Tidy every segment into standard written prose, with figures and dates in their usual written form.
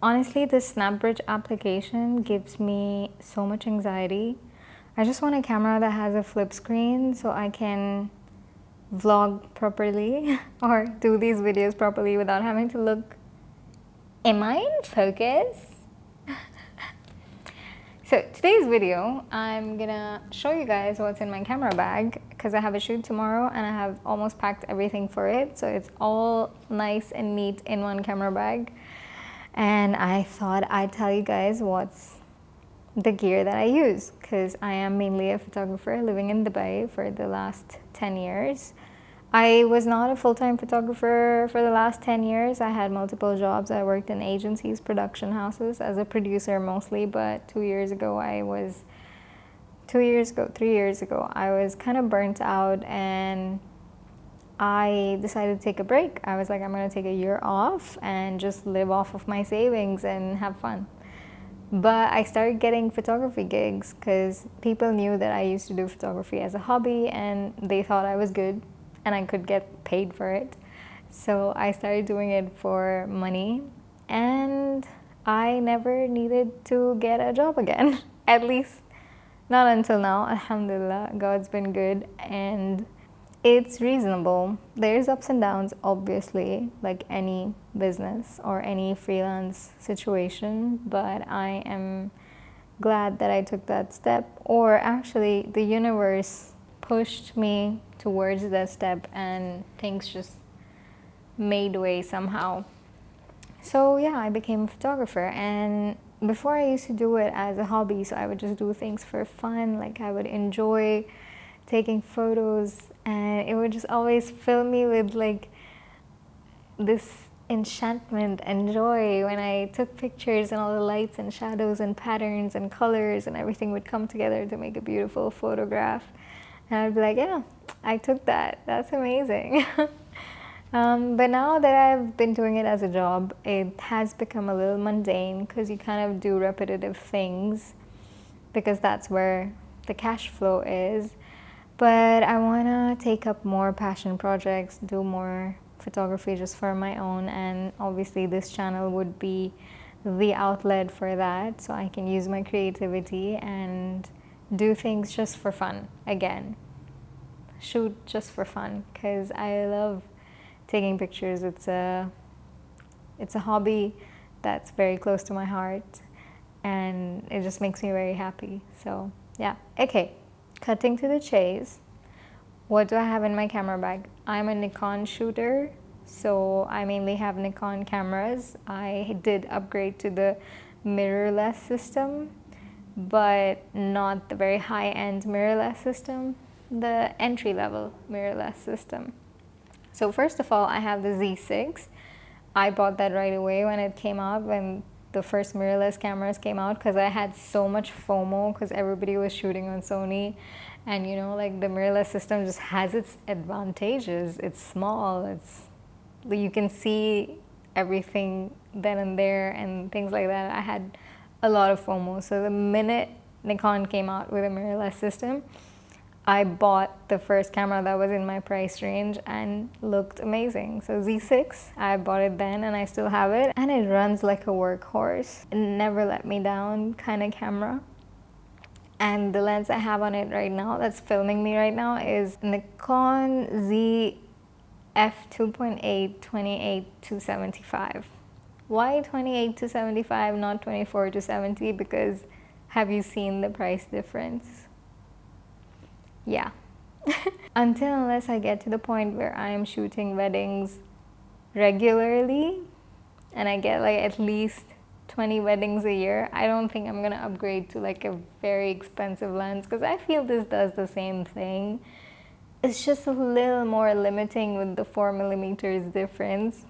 Honestly, this SnapBridge application gives me so much anxiety. I just want a camera that has a flip screen so I can vlog properly or do these videos properly without having to look, am I in focus? So today's video, I'm gonna show you guys what's in my camera bag because I have a shoot tomorrow and I have almost packed everything for it. So it's all nice and neat in one camera bag. And I thought I'd tell you guys what's the gear that I use because I am mainly a photographer living in Dubai for the last 10 years. I was not a full-time photographer for the last 10 years. I had multiple jobs. I worked in agencies, production houses as a producer mostly, but 3 years ago, I was kind of burnt out and I decided to take a break. I was like, I'm gonna take a year off and just live off of my savings and have fun. But I started getting photography gigs because people knew that I used to do photography as a hobby and they thought I was good and I could get paid for it. So I started doing it for money and I never needed to get a job again. At least not until now. Alhamdulillah, God's been good and it's reasonable. There's ups and downs, obviously, like any business or any freelance situation, but I am glad that I took that step, or actually the universe pushed me towards that step and things just made way somehow. So yeah, I became a photographer, and before I used to do it as a hobby, so I would just do things for fun, like I would enjoy taking photos and it would just always fill me with like this enchantment and joy when I took pictures and all the lights and shadows and patterns and colors and everything would come together to make a beautiful photograph. And I'd be like, yeah, I took that. That's amazing. But now that I've been doing it as a job, it has become a little mundane because you kind of do repetitive things because that's where the cash flow is. But I want to take up more passion projects, do more photography just for my own, and obviously this channel would be the outlet for that, so I can use my creativity and do things just for fun again. Shoot just for fun because I love taking pictures. It's a hobby that's very close to my heart and it just makes me very happy. So yeah, okay. Cutting to the chase, what do I have in my camera bag? I'm a Nikon shooter, so I mainly have Nikon cameras. I did upgrade to the mirrorless system, but not the very high-end mirrorless system, the entry-level mirrorless system. So first of all, I have the Z6. I bought that right away when it came out, when the first mirrorless cameras came out, because I had so much FOMO because everybody was shooting on Sony, and you know, like the mirrorless system just has its advantages. It's small, you can see everything then and there and things like that. I had a lot of FOMO. So the minute Nikon came out with a mirrorless system, I bought the first camera that was in my price range and looked amazing. So Z6, I bought it then and I still have it. And it runs like a workhorse. It never let me down kind of camera. And the lens I have on it right now, that's filming me right now, is Nikon Z f2.8 28-75. Why 28-75, not 24-70? Because have you seen the price difference? Yeah. Unless I get to the point where I am shooting weddings regularly and I get like at least 20 weddings a year, I don't think I'm gonna upgrade to like a very expensive lens because I feel this does the same thing. It's just a little more limiting with the 4mm difference.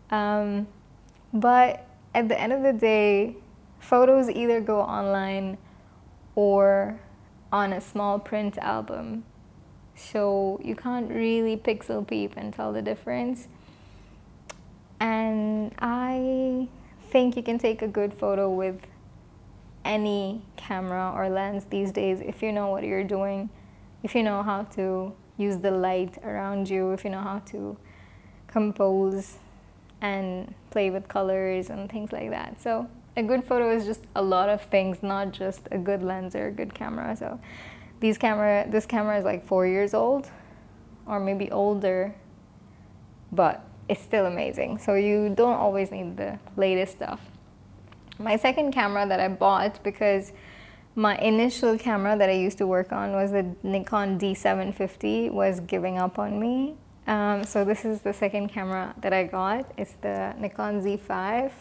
But at the end of the day, photos either go online or on a small print album, so you can't really pixel peep and tell the difference. And I think you can take a good photo with any camera or lens these days if you know what you're doing, if you know how to use the light around you, if you know how to compose and play with colors and things like that. So a good photo is just a lot of things, not just a good lens or a good camera. So this camera is like 4 years old or maybe older, but it's still amazing. So you don't always need the latest stuff. My second camera that I bought, because my initial camera that I used to work on was the Nikon D750, was giving up on me. So this is the second camera that I got. It's the Nikon Z5.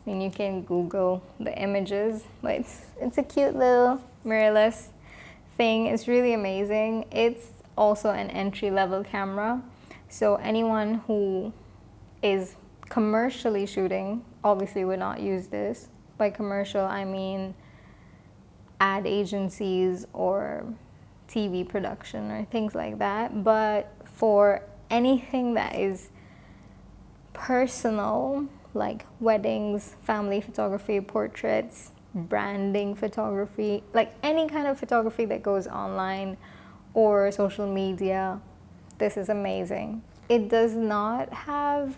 And you can Google the images, but it's a cute little mirrorless thing. It's really amazing. It's also an entry-level camera. So anyone who is commercially shooting obviously would not use this. By commercial, I mean ad agencies or TV production or things like that. But for anything that is personal, like weddings, family photography, portraits, branding photography, like any kind of photography that goes online or social media, this is amazing. It does not have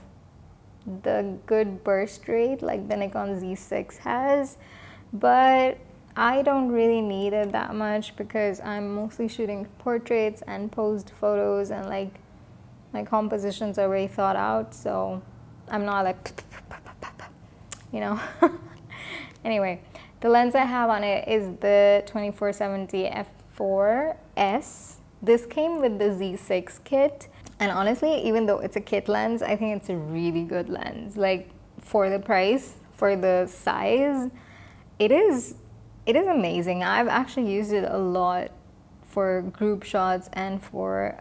the good burst rate like the Nikon Z6 has, but I don't really need it that much because I'm mostly shooting portraits and posed photos, and like my compositions are very thought out, so I'm not like, you know. Anyway, the lens I have on it is the 2470 f4S. This came with the Z6 kit, and honestly, even though it's a kit lens, I think it's a really good lens. Like, for the price, for the size, it is amazing. I've actually used it a lot for group shots and for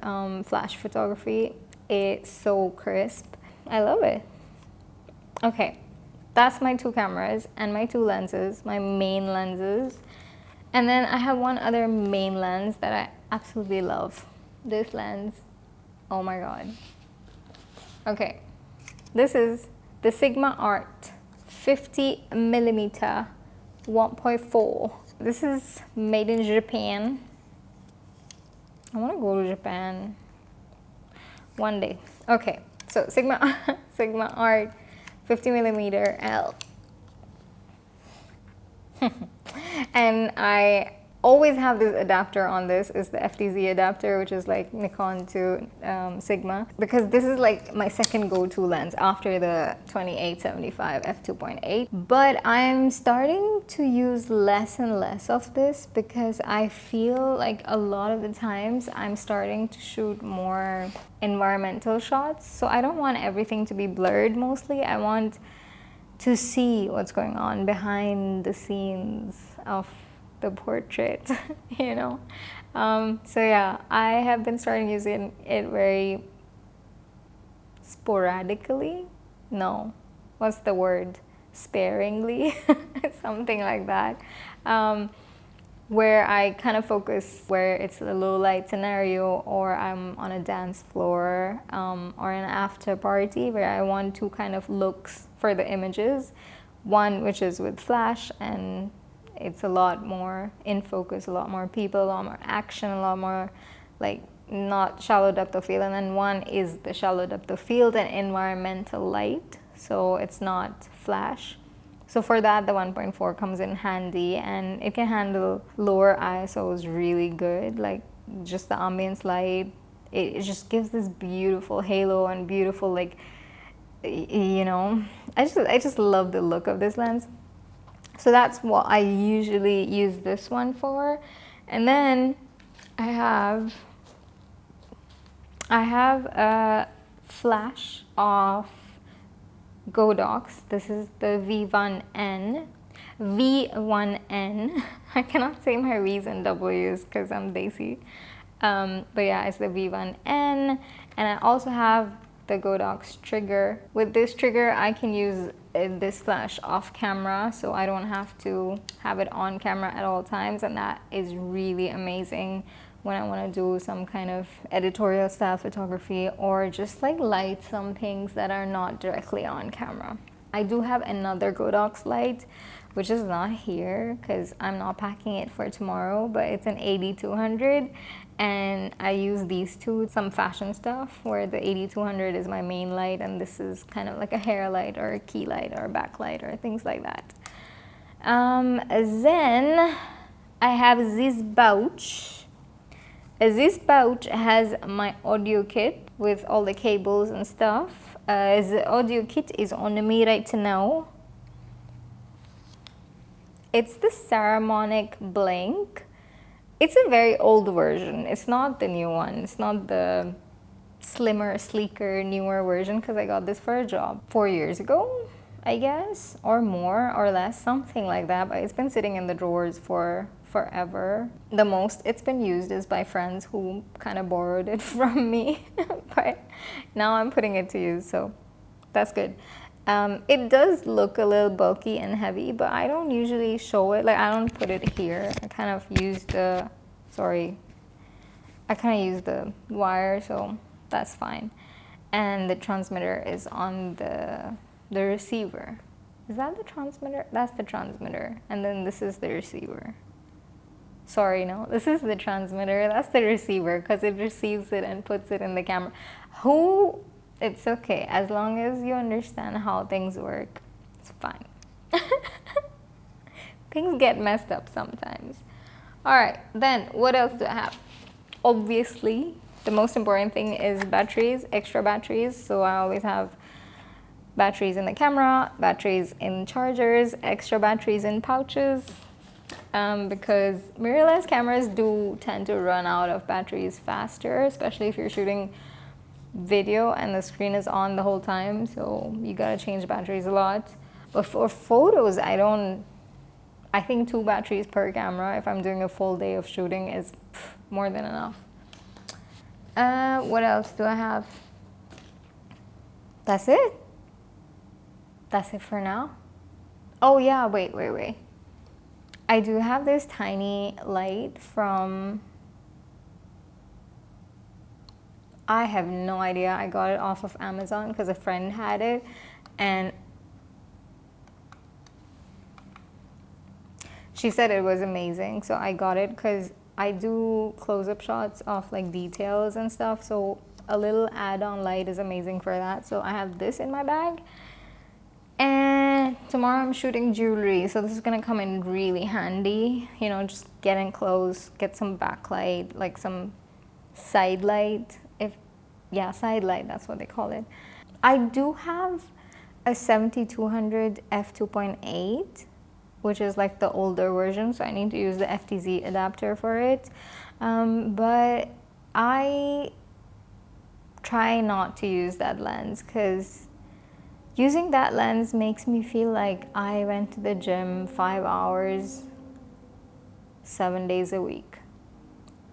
flash photography. It's so crisp. I love it. Okay, that's my two cameras and my two lenses, my main lenses. And then I have one other main lens that I absolutely love. This lens. Oh my god. Okay, this is the Sigma Art 50mm 1.4. This is made in Japan. I want to go to Japan one day. Okay, so Sigma Art 50mm L. And I always have this adapter on. This is the FTZ adapter, which is like Nikon to Sigma, because this is like my second go-to lens after the 2875 f2.8. But I'm starting to use less and less of this because I feel like a lot of the times I'm starting to shoot more environmental shots, so I don't want everything to be blurred. Mostly I want to see what's going on behind the scenes of the portrait, you know. So yeah, I have been starting using it very sporadically. No, what's the word? Sparingly, something like that. Where I kind of focus where it's a low light scenario, or I'm on a dance floor, or an after party where I want two kind of looks for the images. One which is with flash, and it's a lot more in focus, a lot more people, a lot more action, a lot more like not shallow depth of field. And then one is the shallow depth of field and environmental light, so it's not flash. So for that, the 1.4 comes in handy, and it can handle lower ISOs really good, like just the ambience light. It just gives this beautiful halo and beautiful, like, you know, I just love the look of this lens. So that's what I usually use this one for. And then I have a flash of Godox. This is the V1N. I cannot say my V's and W's because I'm Desi. But yeah, it's the V1N. And I also have the Godox trigger. With this trigger, I can use this flash off camera, so I don't have to have it on camera at all times, and that is really amazing when I want to do some kind of editorial style photography or just like light some things that are not directly on camera. I do have another Godox light, which is not here because I'm not packing it for tomorrow, but it's an 8200, and I use these two, some fashion stuff, where the 8200 is my main light and this is kind of like a hair light or a key light or a backlight or things like that. Then I have this pouch. This pouch has my audio kit with all the cables and stuff. The audio kit is on me right now. It's the Saramonic Blink. It's a very old version. It's not the new one. It's not the slimmer, sleeker, newer version because I got this for a job 4 years ago, I guess, or more or less, something like that. But it's been sitting in the drawers for forever. The most it's been used is by friends who kind of borrowed it from me, but now I'm putting it to use, so that's good. It does look a little bulky and heavy, but I don't usually show it. Like, I don't put it here. I kind of use the, I kind of use the wire, so that's fine. And the transmitter is on the receiver. Is that the transmitter? That's the transmitter. And then this is the receiver. Sorry, no, this is the transmitter. That's the receiver because it receives it and puts it in the camera. It's okay. As long as you understand how things work, it's fine. Things get messed up sometimes. All right, then what else do I have? Obviously, the most important thing is batteries, extra batteries. So I always have batteries in the camera, batteries in chargers, extra batteries in pouches. Because mirrorless cameras do tend to run out of batteries faster, especially if you're shooting video and the screen is on the whole time, so you gotta change batteries a lot. But for photos, I think 2 batteries per camera if I'm doing a full day of shooting is more than enough. What else do I have? That's it? That's it for now? Oh yeah, wait. I do have this tiny light from, I have no idea. I got it off of Amazon because a friend had it, and she said it was amazing. So I got it because I do close-up shots of like details and stuff. So a little add-on light is amazing for that. So I have this in my bag. And tomorrow I'm shooting jewelry, so this is gonna come in really handy. You know, just get in close, get some backlight, like some side light. Side light, that's what they call it. I do have a 7200 f2.8, which is like the older version, so I need to use the FTZ adapter for it. But I try not to use that lens because using that lens makes me feel like I went to the gym 5 hours, 7 days a week.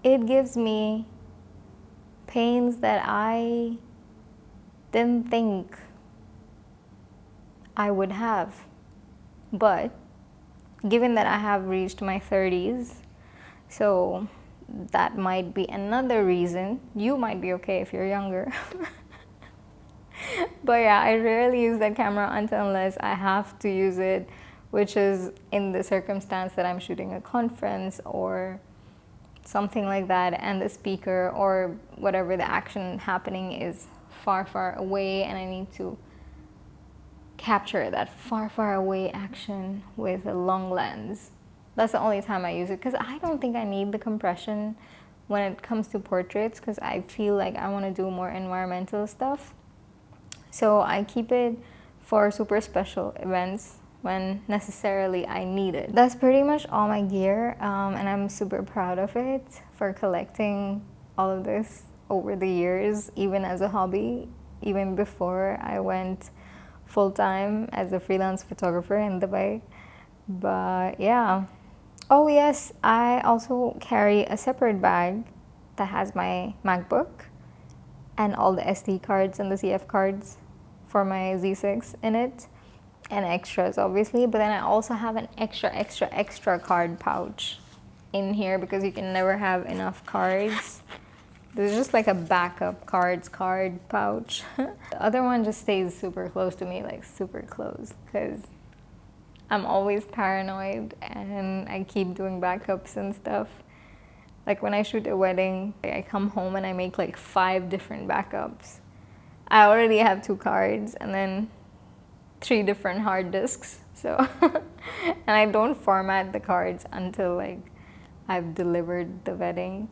It gives me pains that I didn't think I would have. But given that I have reached my 30s, so that might be another reason. You might be okay if you're younger. But yeah, I rarely use that camera unless I have to use it, which is in the circumstance that I'm shooting a conference or something like that, and the speaker or whatever the action happening is far away, and I need to capture that far away action with a long lens. That's the only time I use it, because I don't think I need the compression when it comes to portraits, because I feel like I want to do more environmental stuff. So I keep it for super special events when necessarily I need it. That's pretty much all my gear, and I'm super proud of it for collecting all of this over the years, even as a hobby, even before I went full-time as a freelance photographer in Dubai. But yeah. Oh yes, I also carry a separate bag that has my MacBook and all the SD cards and the CF cards for my Z6 in it, and extras obviously. But then I also have an extra card pouch in here because you can never have enough cards. There's just like a backup card pouch. The other one just stays super close to me, like super close, because I'm always paranoid and I keep doing backups and stuff. Like when I shoot a wedding, I come home and I make like 5 different backups. I already have 2 cards and then 3 different hard disks. So, and I don't format the cards until like I've delivered the wedding.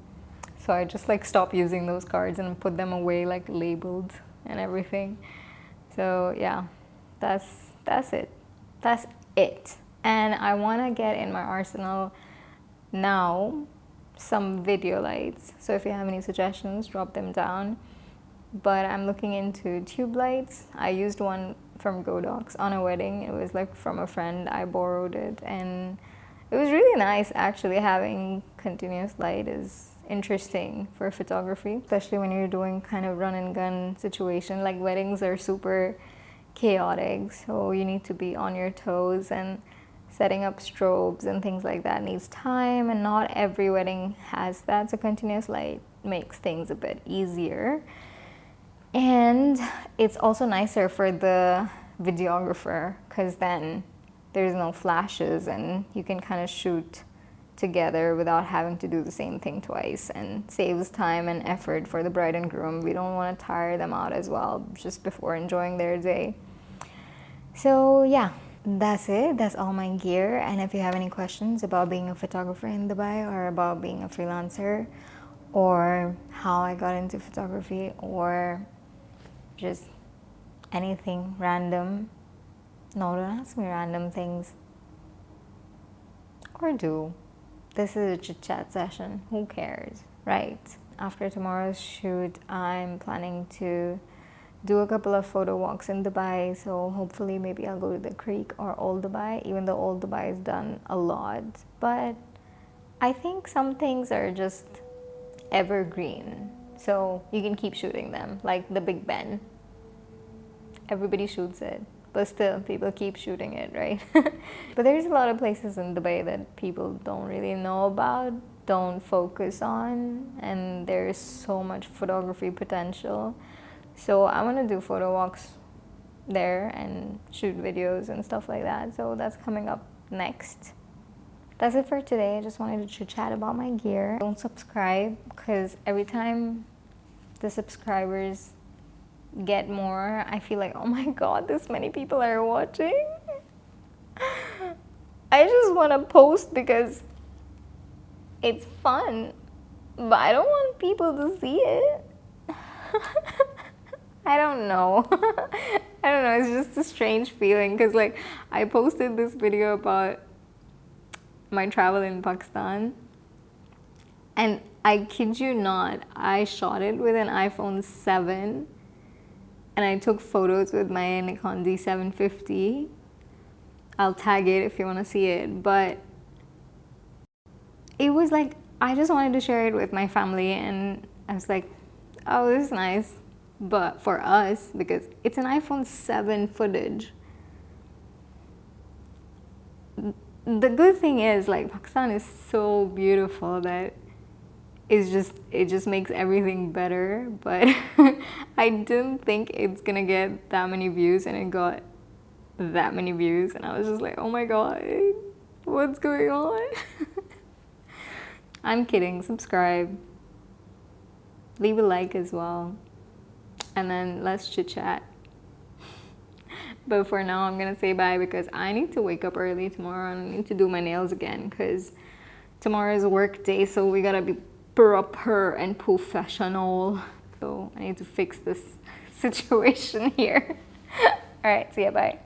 So I just like stop using those cards and put them away like labeled and everything. So yeah, that's it. That's it. And I want to get in my arsenal now some video lights. So if you have any suggestions, drop them down. But I'm looking into tube lights. I used one from Godox on a wedding. It was like from a friend. I borrowed it and it was really nice. Actually, having continuous light is interesting for photography, especially when you're doing kind of run and gun situation. Like weddings are super chaotic, so you need to be on your toes, and setting up strobes and things like that needs time, and not every wedding has that. So continuous light makes things a bit easier. And it's also nicer for the videographer because then there's no flashes and you can kind of shoot together without having to do the same thing twice, and saves time and effort for the bride and groom. We don't want to tire them out as well just before enjoying their day. So yeah, that's it. That's all my gear. And if you have any questions about being a photographer in Dubai, or about being a freelancer, or how I got into photography, or just anything random. No, don't ask me random things. Or do. This is a chit chat session. Who cares, right? After tomorrow's shoot, I'm planning to do a couple of photo walks in Dubai. So hopefully maybe I'll go to the creek or Old Dubai, even though Old Dubai is done a lot. But I think some things are just evergreen. So you can keep shooting them, like the Big Ben. Everybody shoots it, but still people keep shooting it, right? But there's a lot of places in Dubai that people don't really know about, don't focus on, and there's so much photography potential. So I want to do photo walks there and shoot videos and stuff like that. So that's coming up next. That's it for today. I just wanted to chat about my gear. Don't subscribe, because every time the subscribers get more, I feel like, oh my god, this many people are watching. I just want to post because it's fun, but I don't want people to see it. I don't know. I don't know, it's just a strange feeling, because like I posted this video about my travel in Pakistan, and I kid you not, I shot it with an iPhone 7 and I took photos with my Nikon D750. I'll tag it if you want to see it, but it was like, I just wanted to share it with my family, and I was like, oh, this is nice. But for us, because it's an iPhone 7 footage, the good thing is, like, Pakistan is so beautiful that it just makes everything better. But I didn't think it's gonna get that many views, and it got that many views, and I was just like, oh my god, what's going on? I'm kidding. Subscribe, leave a like as well, and then let's chit chat. But for now, I'm gonna say bye, because I need to wake up early tomorrow and I need to do my nails again, because tomorrow is work day, so we gotta be proper and professional. So I need to fix this situation here. All right, see ya, bye.